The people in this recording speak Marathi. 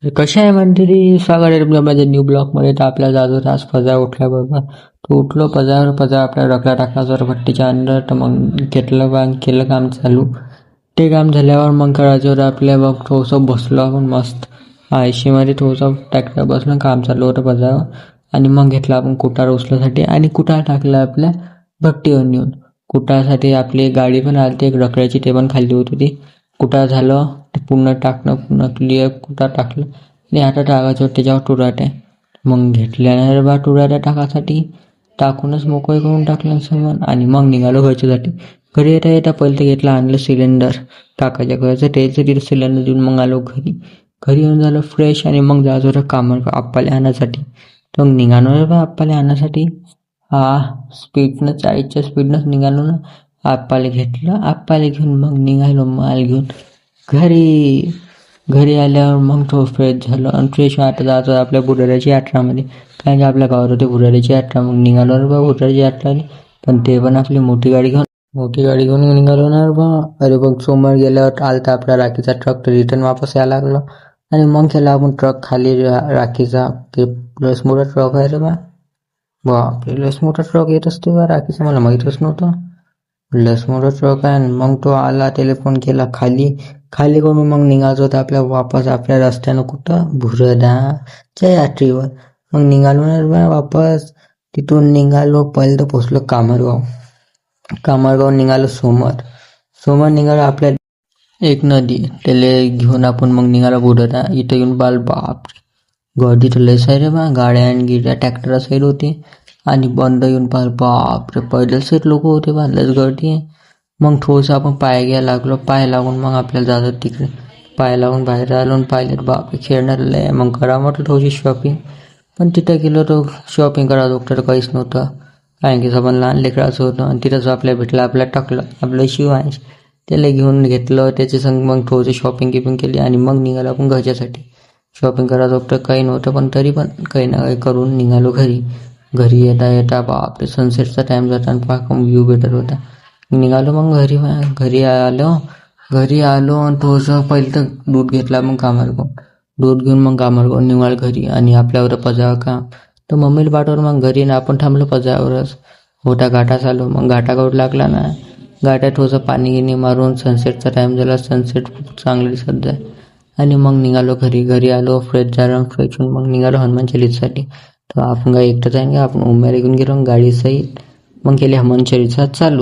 कशा आहे मंडळी, स्वागत आहे तुमच्या माझ्या न्यू ब्लॉगमध्ये. तर आपल्या जाजूर आज पजा उठला बाबा. तो उठलो पजा आपल्या रखला टाकला जोरपट्टीच्या अंदर. तर मग घेतलं बा केलं काम चालू. ते काम झाल्यावर मग करायच्यावर आपल्या मग थोडंसं बसलो आपण मस्त आयशीमध्ये थोडंसं ट्रॅक्टर बसलं, काम चालू होतं पजावर. आणि मग घेतला आपण कुटार उचलासाठी आणि कुटार टाकला आपल्या भट्टीवर नेऊन. कुटारसाठी आपली गाडी पण आली, एक रखड्याची, ते पण खाली होती. ती कुटार झालं ते पूर्ण टाकणं, पूर्ण क्लिअर कुटार टाकलं. आणि आता टाकायचं त्याच्यावर टुराट्या. मग घेतल्यानंतर बा टुराट्या टाकासाठी टाकूनच मोकळे करून टाकलं सामान. आणि मग निघालो घरच्यासाठी. घरी येता येता पहिले तर घेतलं, आणलं सिलेंडर काकाच्या घरचं, त्याचं तिथं सिलेंडर देऊन मग आलो घरी. घरी येऊन झालं फ्रेश आणि मग जायचं होतं कामावर आप्पाला आणण्यासाठी. तर मग निघालो बा आप्पाला आणण्यासाठी. स्पीडनं 40च्या स्पीडनंच निघालो ना. आप्पाला घेतलं, आप्पाला घेऊन मग निघालो माल घेऊन घरी. घरी आल्यावर मग तो फ्रेश झालो आणि फ्रेश आता जायचं आपल्या बुढाऱ्याची यात्रामध्ये. कारण की आपल्या गावात होते बुढाऱ्याची यात्रा. मग निघालो रे बा बुढाऱ्याची यात्राने. पण ते पण आपली मोठी गाडी घेऊन निघालो ना रे बा. अरे बघ, सोमवार गेल्यावर आलता आपला राखीचा ट्रक, तर रिटर्न वापस यायला लागलो. आणि मग केला आपण ट्रक खाली राखीचा. ते प्लस मोठा ट्रक आहे रे बा. बापरे, लस मोठा ट्रक येत असते बा राखीचा, मला माहीतच नव्हतं. लस मोठा ट्रक आहे. मग तो आला, त्याला फोन केला, खाली करून मग निघायचं होतं आपल्या वापस आपल्या रस्त्यानं कुठं भुरदाच्या यात्रेवर. मग निघालो ना बा वापस. तिथून निघालो, पहिले तर पोचलो कामरगाव निघालो सोमवार निघालो आपल्या एक नदी, त्याला घेऊन आपण मग निघालो बुढारा. इथं येऊन पाल बापरे, गर्दी तर लय आहे रे बा. गाड्या आणि गिड्या ट्रॅक्टर साईड होते. आणि बंद येऊन पाल बापरे, पैदल साईड लोक होते बा, लयच गर्दी आहे. मग थोडंसं आपण पाय घ्यायला लागलो. पाय लागून मग आपल्याला जायचं तिकडे. पाय लागून बाहेर आलो आणि पाहिलं बापरे खेळणार लय. मग करा म्हटलं थोडीशी शॉपिंग. पण तिथं गेलो तर शॉपिंग करायचं तर काहीच नव्हतं. कारण की सबन लहान लेकराचं होतं. आणि तिथंच आपल्या भेटलं, आपल्याला टाकलं आपलं शिवांश. त्याला घेऊन घेतलं, त्याच्या संग मग थोडंसं शॉपिंग केली. आणि मग निघालो आपण घरच्यासाठी. शॉपिंग करायचं तर काही नव्हतं, पण तरी पण काही ना काही करून निघालो घरी येता बापरे, सनसेटचा टाइम जाता आणि पाक व्ह्यू भेटत होता. निघालो मग घरी आलो आणि थोडंसं पहिलं तर दूध घेतला. मग दूध घेऊन मग कामावर निघाल घरी. आणि आपल्यावर पजावर काम तर मम्मीला पाठवलं मग घरी. ना आपण थांबलो पजावरच. मोठा घाटा चालू. मग घाटाकडून लागला ना. घाटात थोडंसं पाणी गिनी मारून सनसेटचा टाइम झाला. सनसेट खूप चांगलं दिसत आहे. आणि मग निघालो घरी आलो, फ्रेश झालो. फ्रेश होऊन मग निघालो हनुमान चालीसासाठी. तर आपण काय एकटंच आहे का, आपण उमेर घेऊन गेलो गाडी सहित. मग केली हनुमान चालीसा चालू.